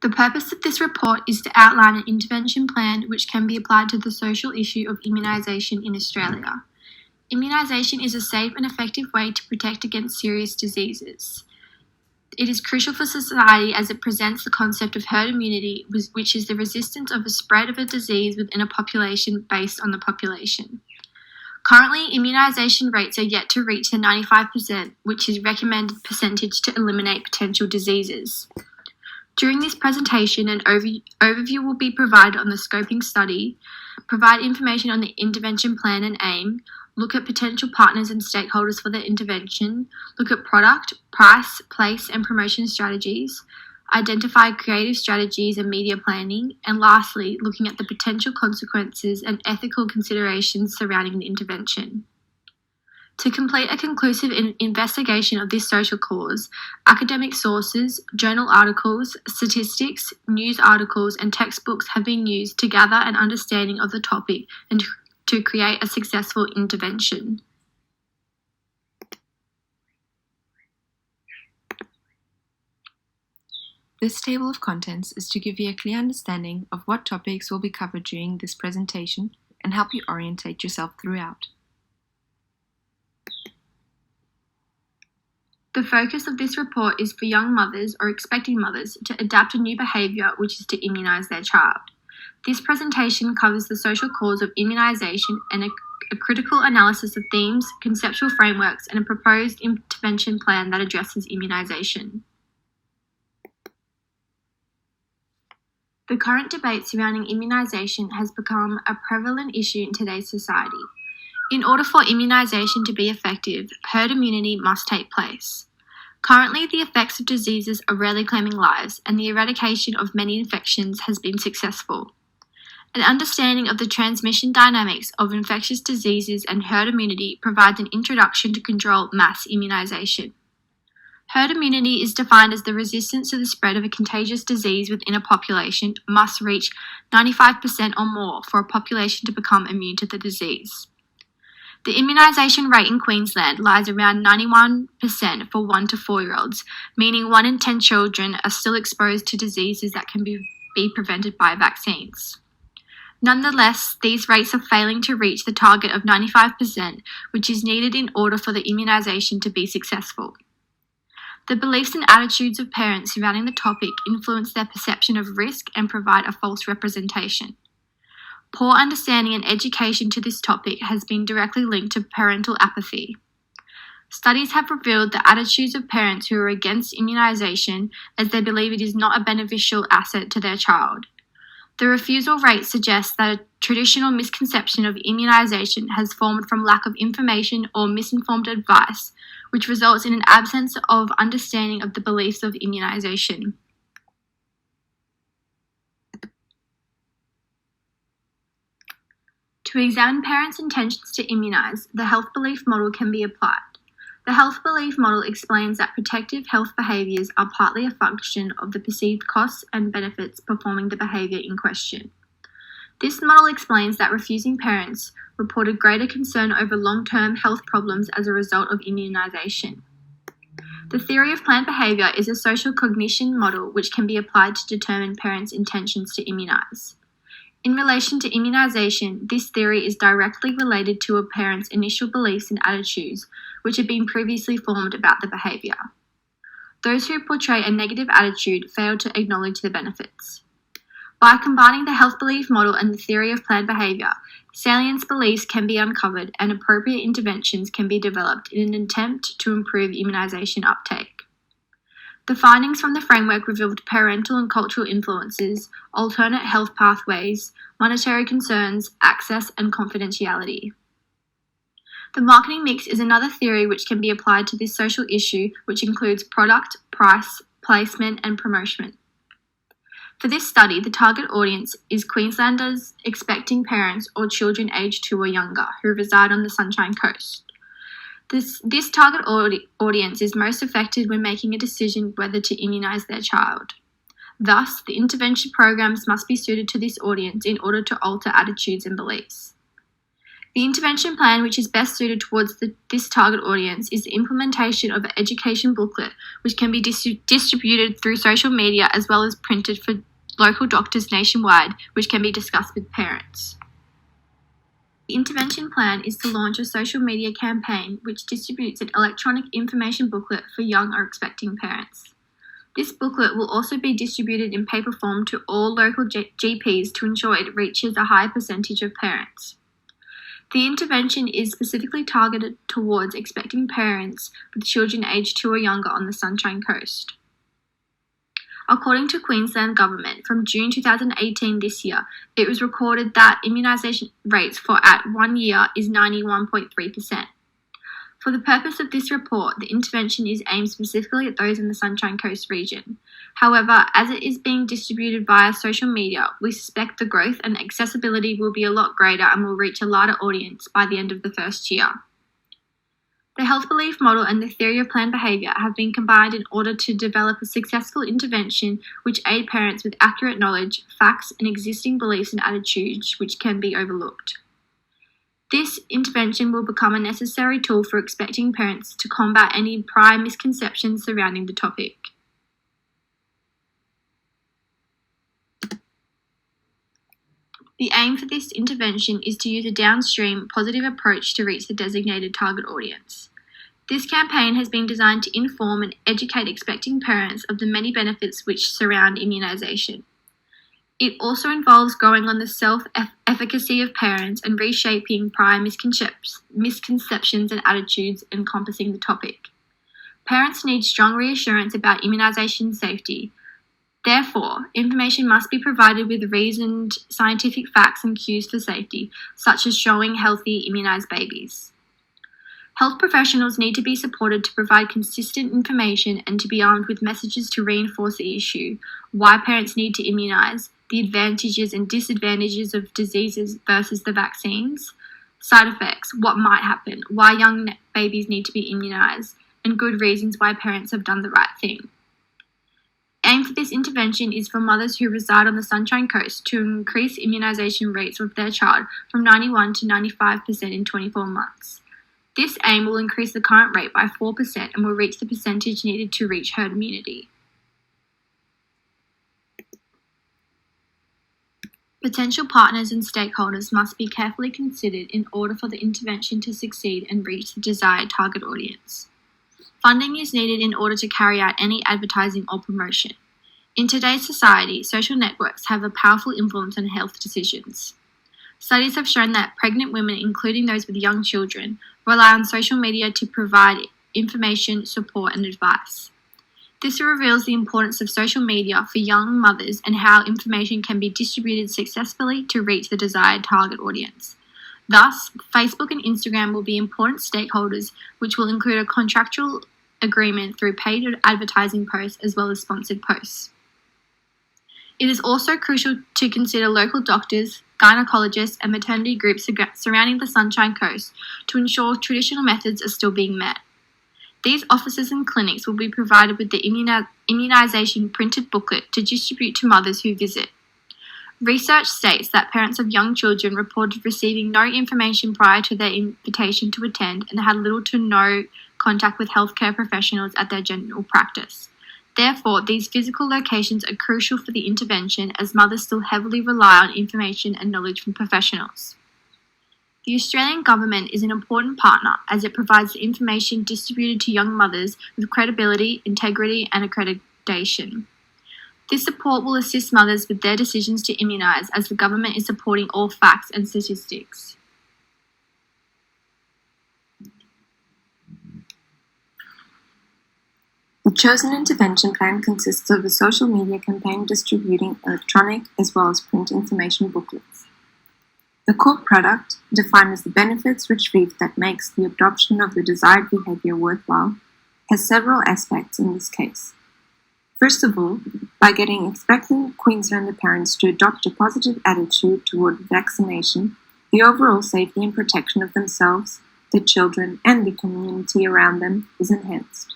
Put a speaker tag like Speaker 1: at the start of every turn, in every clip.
Speaker 1: The purpose of this report is to outline an intervention plan which can be applied to the social issue of immunisation in Australia. Immunisation is a safe and effective way to protect against serious diseases. It is crucial for society as it presents the concept of herd immunity, which is the resistance of the spread of a disease within a population based on the population. Currently, immunisation rates are yet to reach the 95%, which is recommended percentage to eliminate potential diseases. During this presentation, an overview will be provided on the scoping study, provide information on the intervention plan and aim, look at potential partners and stakeholders for the intervention, look at product, price, place and promotion strategies, identify creative strategies and media planning, and lastly, looking at the potential consequences and ethical considerations surrounding the intervention. To complete a conclusive investigation of this social cause, academic sources, journal articles, statistics, news articles, and textbooks have been used to gather an understanding of the topic and to create a successful intervention.
Speaker 2: This table of contents is to give you a clear understanding of what topics will be covered during this presentation and help you orientate yourself throughout.
Speaker 1: The focus of this report is for young mothers or expecting mothers to adapt a new behaviour, which is to immunise their child. This presentation covers the social cause of immunisation and a critical analysis of themes, conceptual frameworks, and a proposed intervention plan that addresses immunisation. The current debate surrounding immunisation has become a prevalent issue in today's society. In order for immunisation to be effective, herd immunity must take place. Currently, the effects of diseases are rarely claiming lives, and the eradication of many infections has been successful. An understanding of the transmission dynamics of infectious diseases and herd immunity provides an introduction to control mass immunisation. Herd immunity is defined as the resistance to the spread of a contagious disease within a population must reach 95% or more for a population to become immune to the disease. The immunisation rate in Queensland lies around 91% for 1 to 4-year-olds, meaning 1 in 10 children are still exposed to diseases that can be prevented by vaccines. Nonetheless, these rates are failing to reach the target of 95%, which is needed in order for the immunisation to be successful. The beliefs and attitudes of parents surrounding the topic influence their perception of risk and provide a false representation. Poor understanding and education to this topic has been directly linked to parental apathy. Studies have revealed the attitudes of parents who are against immunisation as they believe it is not a beneficial asset to their child. The refusal rate suggests that a traditional misconception of immunisation has formed from lack of information or misinformed advice, which results in an absence of understanding of the beliefs of immunisation. To examine parents' intentions to immunise, the health belief model can be applied. The health belief model explains that protective health behaviours are partly a function of the perceived costs and benefits performing the behaviour in question. This model explains that refusing parents reported greater concern over long-term health problems as a result of immunisation. The theory of planned behaviour is a social cognition model which can be applied to determine parents' intentions to immunise. In relation to immunisation, this theory is directly related to a parent's initial beliefs and attitudes, which have been previously formed about the behaviour. Those who portray a negative attitude fail to acknowledge the benefits. By combining the health belief model and the theory of planned behaviour, salient beliefs can be uncovered and appropriate interventions can be developed in an attempt to improve immunisation uptake. The findings from the framework revealed parental and cultural influences, alternate health pathways, monetary concerns, access, and confidentiality. The marketing mix is another theory which can be applied to this social issue, which includes product, price, placement, and promotion. For this study, the target audience is Queenslanders expecting parents or children aged 2 or younger who reside on the Sunshine Coast. This target audience is most affected when making a decision whether to immunise their child. Thus, the intervention programs must be suited to this audience in order to alter attitudes and beliefs. The intervention plan, which is best suited towards this target audience, is the implementation of an education booklet, which can be distributed through social media as well as printed for local doctors nationwide, which can be discussed with parents. The intervention plan is to launch a social media campaign which distributes an electronic information booklet for young or expecting parents. This booklet will also be distributed in paper form to all local GPs to ensure it reaches a high percentage of parents. The intervention is specifically targeted towards expecting parents with children aged 2 or younger on the Sunshine Coast. According to Queensland Government, from June 2018 this year, it was recorded that immunisation rates for at 1 year is 91.3%. For the purpose of this report, the intervention is aimed specifically at those in the Sunshine Coast region. However, as it is being distributed via social media, we suspect the growth and accessibility will be a lot greater and will reach a larger audience by the end of the first year. The health belief model and the theory of planned behaviour have been combined in order to develop a successful intervention which aid parents with accurate knowledge, facts, and existing beliefs and attitudes which can be overlooked. This intervention will become a necessary tool for expecting parents to combat any prior misconceptions surrounding the topic. The aim for this intervention is to use a downstream, positive approach to reach the designated target audience. This campaign has been designed to inform and educate expecting parents of the many benefits which surround immunisation. It also involves going on the self-efficacy of parents and reshaping prior misconceptions and attitudes encompassing the topic. Parents need strong reassurance about immunisation safety. Therefore, information must be provided with reasoned scientific facts and cues for safety, such as showing healthy immunised babies. Health professionals need to be supported to provide consistent information and to be armed with messages to reinforce the issue, why parents need to immunise, the advantages and disadvantages of diseases versus the vaccines, side effects, what might happen, why young babies need to be immunised, and good reasons why parents have done the right thing. Aim for this intervention is for mothers who reside on the Sunshine Coast to increase immunisation rates of their child from 91 to 95% in 24 months. This aim will increase the current rate by 4% and will reach the percentage needed to reach herd immunity. Potential partners and stakeholders must be carefully considered in order for the intervention to succeed and reach the desired target audience. Funding is needed in order to carry out any advertising or promotion. In today's society, social networks have a powerful influence on health decisions. Studies have shown that pregnant women, including those with young children, rely on social media to provide information, support, and advice. This reveals the importance of social media for young mothers and how information can be distributed successfully to reach the desired target audience. Thus, Facebook and Instagram will be important stakeholders, which will include a contractual agreement through paid advertising posts as well as sponsored posts. It is also crucial to consider local doctors, gynecologists, and maternity groups surrounding the Sunshine Coast to ensure traditional methods are still being met. These offices and clinics will be provided with the immunisation printed booklet to distribute to mothers who visit. Research states that parents of young children reported receiving no information prior to their invitation to attend and had little to no contact with healthcare professionals at their general practice. Therefore, these physical locations are crucial for the intervention as mothers still heavily rely on information and knowledge from professionals. The Australian Government is an important partner as it provides the information distributed to young mothers with credibility, integrity, and accreditation. This support will assist mothers with their decisions to immunise as the government is supporting all facts and statistics.
Speaker 2: The chosen intervention plan consists of a social media campaign distributing electronic as well as print information booklets. The core product, defined as the benefits retrieved that makes the adoption of the desired behaviour worthwhile, has several aspects in this case. First of all, by getting expectant Queenslander parents to adopt a positive attitude toward vaccination, the overall safety and protection of themselves, their children, and the community around them is enhanced.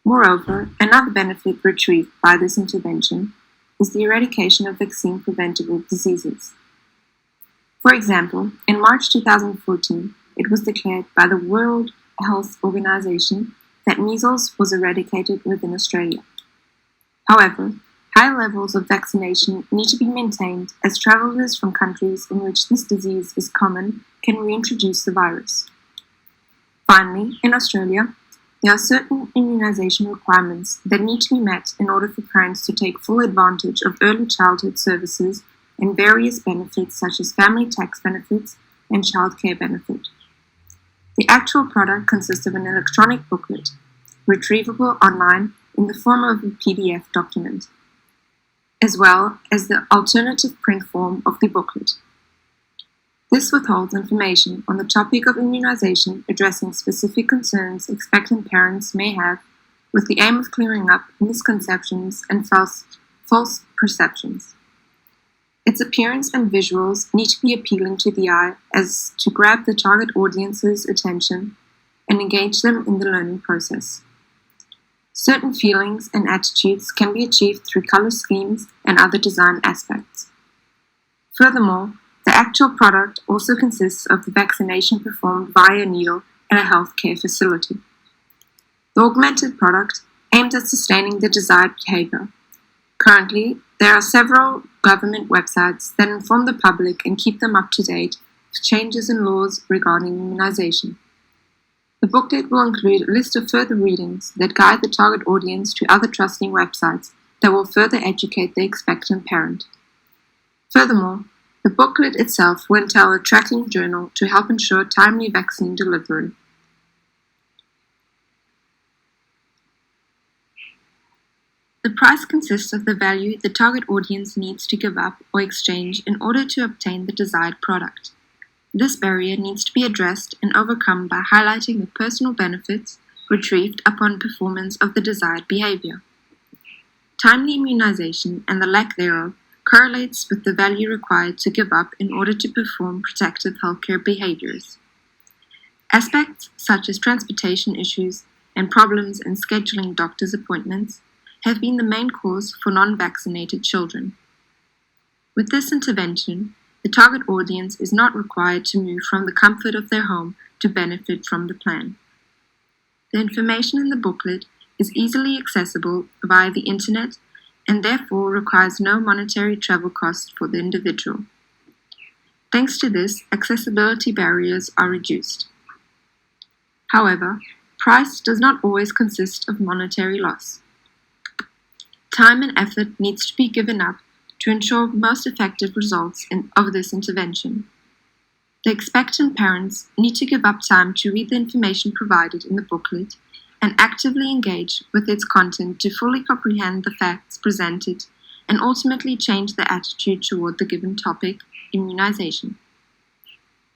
Speaker 2: Moreover, another benefit retrieved by this intervention is the eradication of vaccine-preventable diseases. For example, in March 2014, it was declared by the World Health Organization that measles was eradicated within Australia. However, high levels of vaccination need to be maintained as travelers from countries in which this disease is common can reintroduce the virus. Finally, in Australia, there are certain immunisation requirements that need to be met in order for parents to take full advantage of early childhood services and various benefits such as family tax benefits and childcare benefit. The actual product consists of an electronic booklet, retrievable online in the form of a PDF document, as well as the alternative print form of the booklet. This withholds information on the topic of immunization, addressing specific concerns expectant parents may have with the aim of clearing up misconceptions and false perceptions. Its appearance and visuals need to be appealing to the eye as to grab the target audience's attention and engage them in the learning process. Certain feelings and attitudes can be achieved through color schemes and other design aspects. Furthermore, the actual product also consists of the vaccination performed via a needle at a healthcare facility. The augmented product aims at sustaining the desired behavior. Currently, there are several government websites that inform the public and keep them up to date with changes in laws regarding immunization. The booklet will include a list of further readings that guide the target audience to other trusting websites that will further educate the expectant parent. Furthermore, the booklet itself will entail a tracking journal to help ensure timely vaccine delivery. The price consists of the value the target audience needs to give up or exchange in order to obtain the desired product. This barrier needs to be addressed and overcome by highlighting the personal benefits retrieved upon performance of the desired behavior. Timely immunization and the lack thereof correlates with the value required to give up in order to perform protective healthcare behaviors. Aspects such as transportation issues and problems in scheduling doctor's appointments have been the main cause for non-vaccinated children. With this intervention, the target audience is not required to move from the comfort of their home to benefit from the plan. The information in the booklet is easily accessible via the internet and therefore requires no monetary travel cost for the individual. Thanks to this, accessibility barriers are reduced. However, price does not always consist of monetary loss. Time and effort needs to be given up to ensure most effective results of this intervention. The expectant parents need to give up time to read the information provided in the booklet and actively engage with its content to fully comprehend the facts presented and ultimately change their attitude toward the given topic, immunization.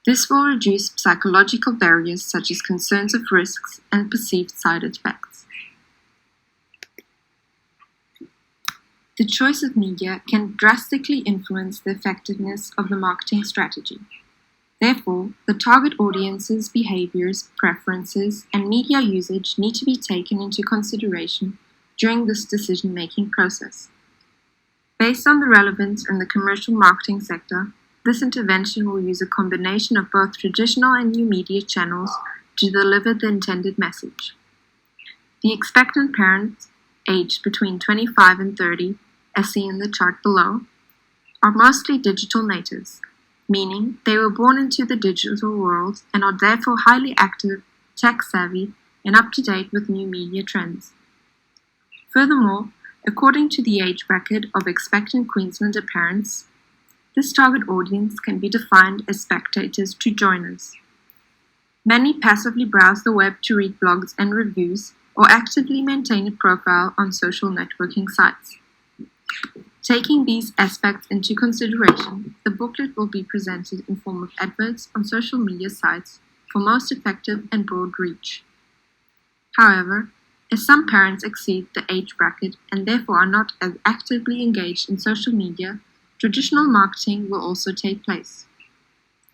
Speaker 2: This will reduce psychological barriers such as concerns of risks and perceived side effects. The choice of media can drastically influence the effectiveness of the marketing strategy. Therefore, the target audience's behaviors, preferences, and media usage need to be taken into consideration during this decision-making process. Based on the relevance in the commercial marketing sector, this intervention will use a combination of both traditional and new media channels to deliver the intended message. The expectant parents, aged between 25 and 30, as seen in the chart below, are mostly digital natives, meaning they were born into the digital world and are therefore highly active, tech-savvy, and up-to-date with new media trends. Furthermore, according to the age bracket of expectant Queenslander parents, this target audience can be defined as spectators to joiners. Many passively browse the web to read blogs and reviews or actively maintain a profile on social networking sites. Taking these aspects into consideration, the booklet will be presented in form of adverts on social media sites for most effective and broad reach. However, as some parents exceed the age bracket and therefore are not as actively engaged in social media, traditional marketing will also take place.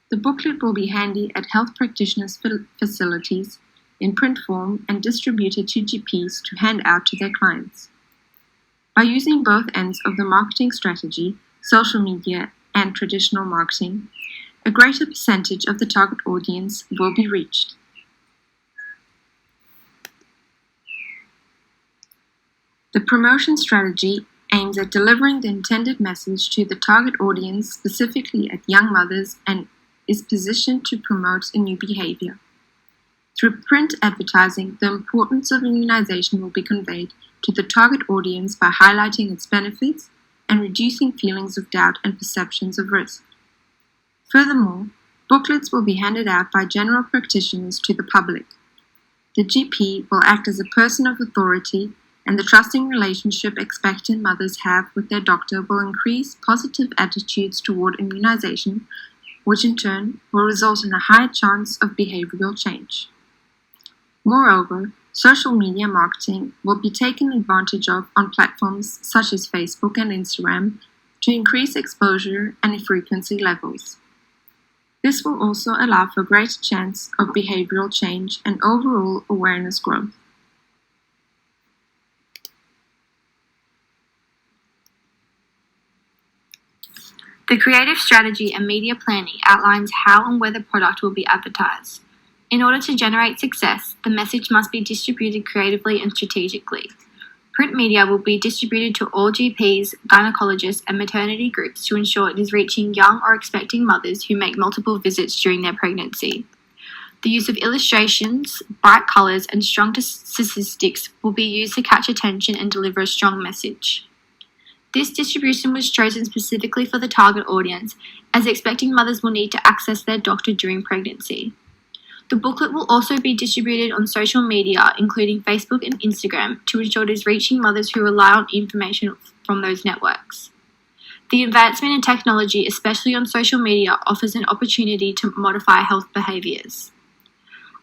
Speaker 2: The booklet will be handy at health practitioners' facilities in print form and distributed to GPs to hand out to their clients. By using both ends of the marketing strategy, social media and traditional marketing, a greater percentage of the target audience will be reached. The promotion strategy aims at delivering the intended message to the target audience, specifically at young mothers, and is positioned to promote a new behavior. Through print advertising, the importance of immunization will be conveyed to the target audience by highlighting its benefits and reducing feelings of doubt and perceptions of risk. Furthermore, booklets will be handed out by general practitioners to the public. The GP will act as a person of authority, and the trusting relationship expectant mothers have with their doctor will increase positive attitudes toward immunization, which in turn will result in a higher chance of behavioral change. Moreover, social media marketing will be taken advantage of on platforms such as Facebook and Instagram to increase exposure and frequency levels. This will also allow for greater chance of behavioral change and overall awareness growth.
Speaker 1: The creative strategy and media planning outlines how and where the product will be advertised. In order to generate success, the message must be distributed creatively and strategically. Print media will be distributed to all GPs, gynecologists, and maternity groups to ensure it is reaching young or expecting mothers who make multiple visits during their pregnancy. The use of illustrations, bright colours, and strong statistics will be used to catch attention and deliver a strong message. This distribution was chosen specifically for the target audience, as expecting mothers will need to access their doctor during pregnancy. The booklet will also be distributed on social media, including Facebook and Instagram, to ensure it is reaching mothers who rely on information from those networks. The advancement in technology, especially on social media, offers an opportunity to modify health behaviours.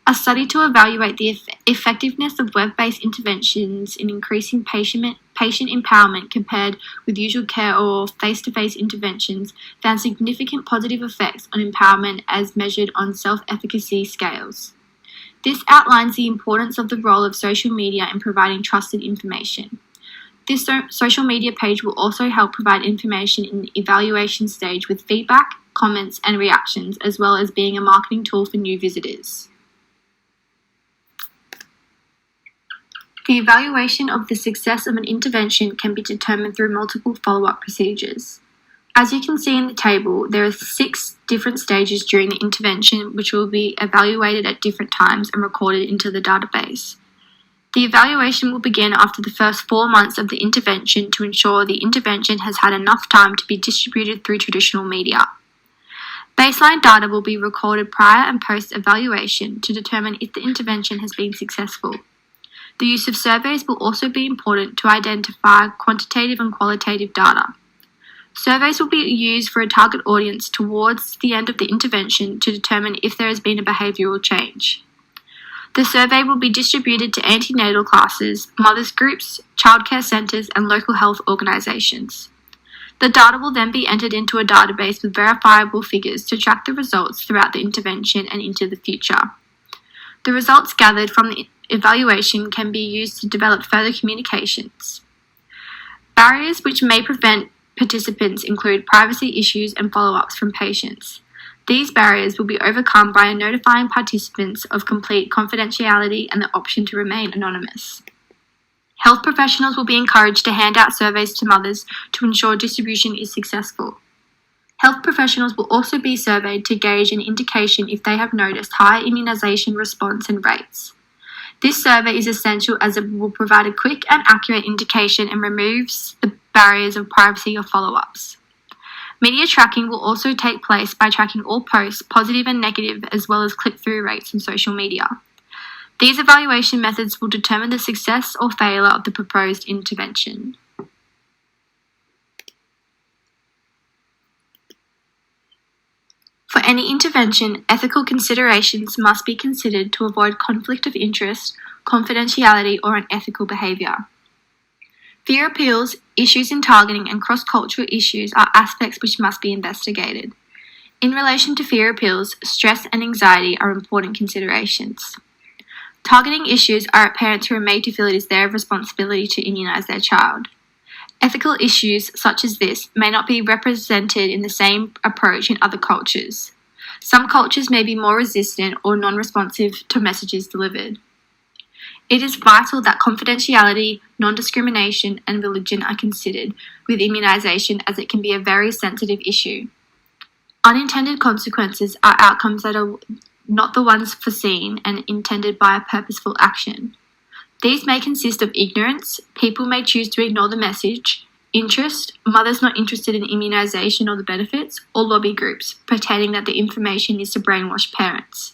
Speaker 1: A study to evaluate the effectiveness of web-based interventions in increasing patient empowerment compared with usual care or face-to-face interventions found significant positive effects on empowerment as measured on self-efficacy scales. This outlines the importance of the role of social media in providing trusted information. This social media page will also help provide information in the evaluation stage with feedback, comments, and reactions, as well as being a marketing tool for new visitors. The evaluation of the success of an intervention can be determined through multiple follow-up procedures. As you can see in the table, there are 6 different stages during the intervention which will be evaluated at different times and recorded into the database. The evaluation will begin after the first 4 months of the intervention to ensure the intervention has had enough time to be distributed through traditional media. Baseline data will be recorded prior and post-evaluation to determine if the intervention has been successful. The use of surveys will also be important to identify quantitative and qualitative data. Surveys will be used for a target audience towards the end of the intervention to determine if there has been a behavioural change. The survey will be distributed to antenatal classes, mothers groups, childcare centres, and local health organisations. The data will then be entered into a database with verifiable figures to track the results throughout the intervention and into the future. The results gathered from the evaluation can be used to develop further communications. Barriers which may prevent participants include privacy issues and follow-ups from patients. These barriers will be overcome by notifying participants of complete confidentiality and the option to remain anonymous. Health professionals will be encouraged to hand out surveys to mothers to ensure distribution is successful. Health professionals will also be surveyed to gauge an indication if they have noticed high immunisation response and rates. This survey is essential as it will provide a quick and accurate indication and removes the barriers of privacy or follow-ups. Media tracking will also take place by tracking all posts, positive and negative, as well as click-through rates on social media. These evaluation methods will determine the success or failure of the proposed intervention. For any intervention, ethical considerations must be considered to avoid conflict of interest, confidentiality, or unethical behaviour. Fear appeals, issues in targeting, and cross-cultural issues are aspects which must be investigated. In relation to fear appeals, stress and anxiety are important considerations. Targeting issues are at parents who are made to feel it is their responsibility to immunise their child. Ethical issues such as this may not be represented in the same approach in other cultures. Some cultures may be more resistant or non-responsive to messages delivered. It is vital that confidentiality, non-discrimination, and religion are considered with immunisation, as it can be a very sensitive issue. Unintended consequences are outcomes that are not the ones foreseen and intended by a purposeful action. These may consist of ignorance, people may choose to ignore the message, interest, mothers not interested in immunisation or the benefits, or lobby groups, pretending that the information is to brainwash parents.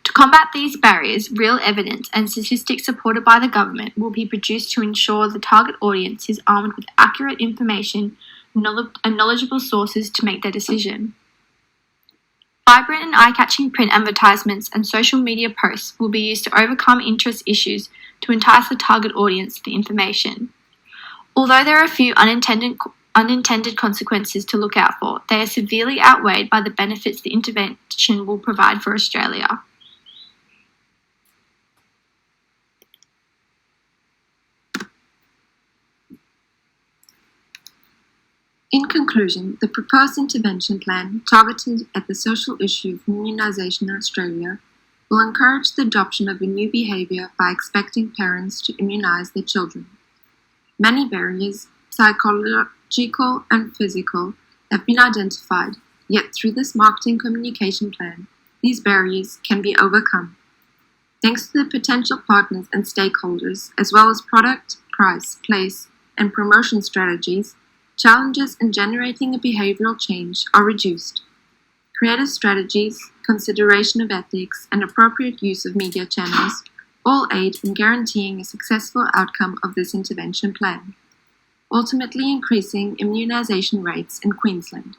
Speaker 1: To combat these barriers, real evidence and statistics supported by the government will be produced to ensure the target audience is armed with accurate information and knowledgeable sources to make their decision. Vibrant and eye-catching print advertisements and social media posts will be used to overcome interest issues to entice the target audience to the information. Although there are a few unintended consequences to look out for, they are severely outweighed by the benefits the intervention will provide for Australia.
Speaker 2: In conclusion, the proposed intervention plan, targeted at the social issue of immunisation in Australia, will encourage the adoption of a new behaviour by expecting parents to immunise their children. Many barriers, psychological and physical, have been identified, yet through this marketing communication plan, these barriers can be overcome. Thanks to the potential partners and stakeholders, as well as product, price, place, and promotion strategies, challenges in generating a behavioral change are reduced. Creative strategies, consideration of ethics, and appropriate use of media channels all aid in guaranteeing a successful outcome of this intervention plan, ultimately increasing immunisation rates in Queensland.